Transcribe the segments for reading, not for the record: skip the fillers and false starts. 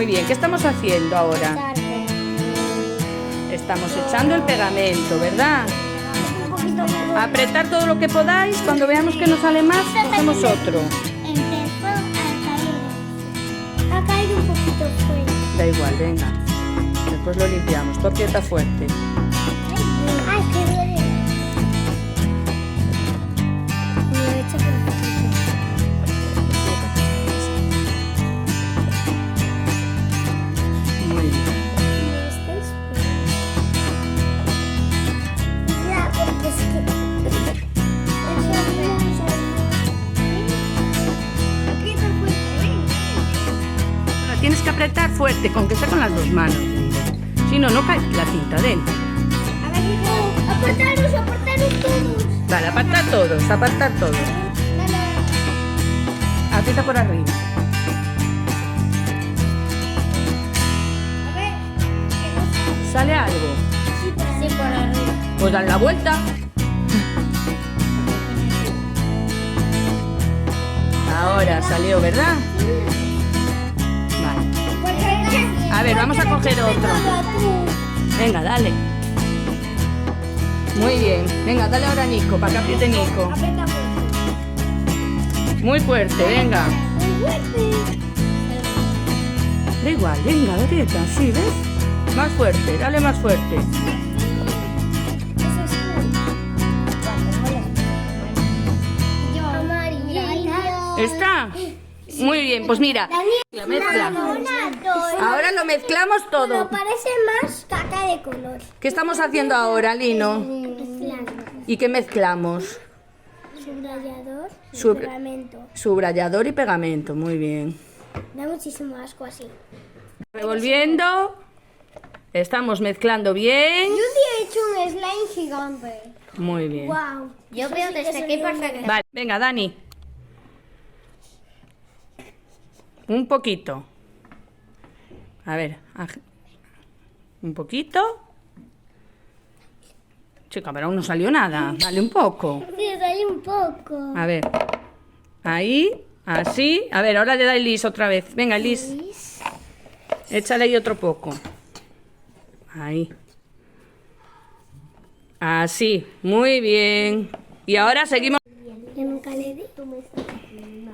Muy bien, ¿qué estamos haciendo ahora? Estamos echando el pegamento, ¿verdad? Apretar todo lo que podáis. Cuando veamos que no sale más, cogemos otro. Empezó a caer un poquito fuerte. Da igual, venga. Después lo limpiamos. Tú aprieta fuerte. Ay, qué duele. Me lo he hecho por un poquito. Muy bien. Ya, porque es que... Aprieta fuerte, Ahora tienes que apretar fuerte, con que sea con las dos manos. Si no, no cae la cinta dentro. A ver, apartaros todos. Vale, apartar todos, apartar todos. Aprieta por arriba. A ver, ¿Sale algo? sí, por arriba. Pues dale la vuelta. Ahora salió, ¿verdad? Vale. A ver, vamos a coger otro. Venga, dale. Muy bien. Venga, dale ahora a Nico, para que apriete Nico. Aprieta fuerte. Muy fuerte, venga. Da igual, venga, aprieta, sí, ¿ves? Más fuerte, dale más fuerte. Eso es amarillo. ¿Está? Muy bien, pues mira. La mezcla. Ahora lo mezclamos todo. Pero parece más caca de color. ¿Qué estamos haciendo ahora, Lino? Mezclando. ¿Y qué mezclamos? Subrayador y Sub- pegamento. Subrayador y pegamento, muy bien. Da muchísimo asco así. Revolviendo. Estamos mezclando bien. Yo he hecho un slime gigante. Muy bien. Wow. Yo veo desde aquí perfecto. Vale, venga, Dani. Un poquito. A ver, un poquito. Chica, pero aún no salió nada. Dale un poco. Sí, sale un poco. A ver. Ahí, así. A ver, ahora le da Elis otra vez. Venga, Elis. Échale ahí otro poco. Ahí. Así. Muy bien. Y ahora seguimos. Yo nunca le di.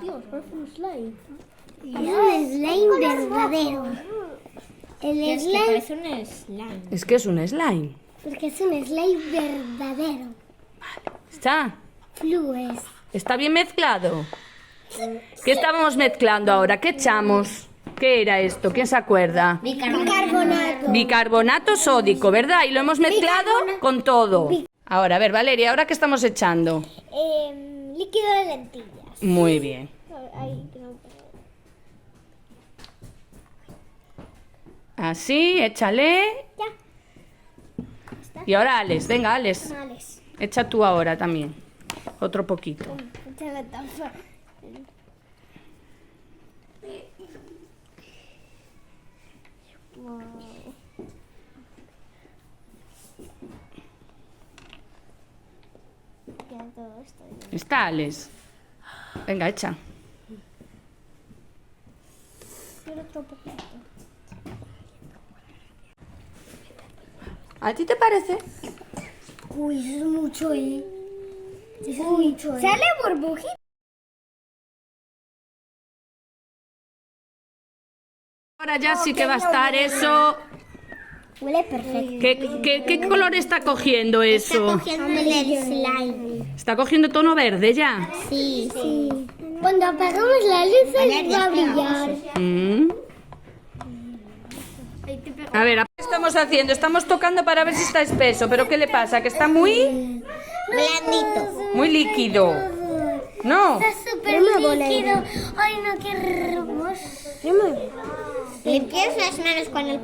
Dios, parece un slime. Es un slime verdadero. El slime. Parece un slime. Es que es un slime. Porque es un slime verdadero. ¿Está? Flues. ¿Está bien mezclado? ¿Qué estábamos mezclando ahora? ¿Qué echamos? ¿Qué era esto? ¿Quién se acuerda? Bicarbonato. Bicarbonato sódico, ¿verdad? Y lo hemos mezclado con todo. Ahora, a ver, Valeria, ¿ahora qué estamos echando? Líquido de lentillas. Muy bien. Ahí, creo que... Así, échale. Ya. Y ahora Alex, venga Alex, Vales. echa tú ahora también. Otro poquito. Échale tapa. Wow. Ya todo está bien. ¿Está Alex? Venga, echa. Quiero otro poquito. ¿A ti te parece? Uy, eso es mucho, Eso es mucho, Sale burbujita. Ahora ya sí que va a estar eso. Huele perfecto. ¿Qué color está cogiendo eso? Cogiendo el slime. ¿Está cogiendo tono verde ya? Sí. Cuando apagamos la luz, va a brillar. Mm. A ver, ¿qué estamos haciendo? Estamos tocando para ver si está espeso, pero ¿qué le pasa? ¿Que está muy Blandito. muy líquido? ¿No? Está súper líquido. Ay, no, qué hermoso. Limpias las manos con el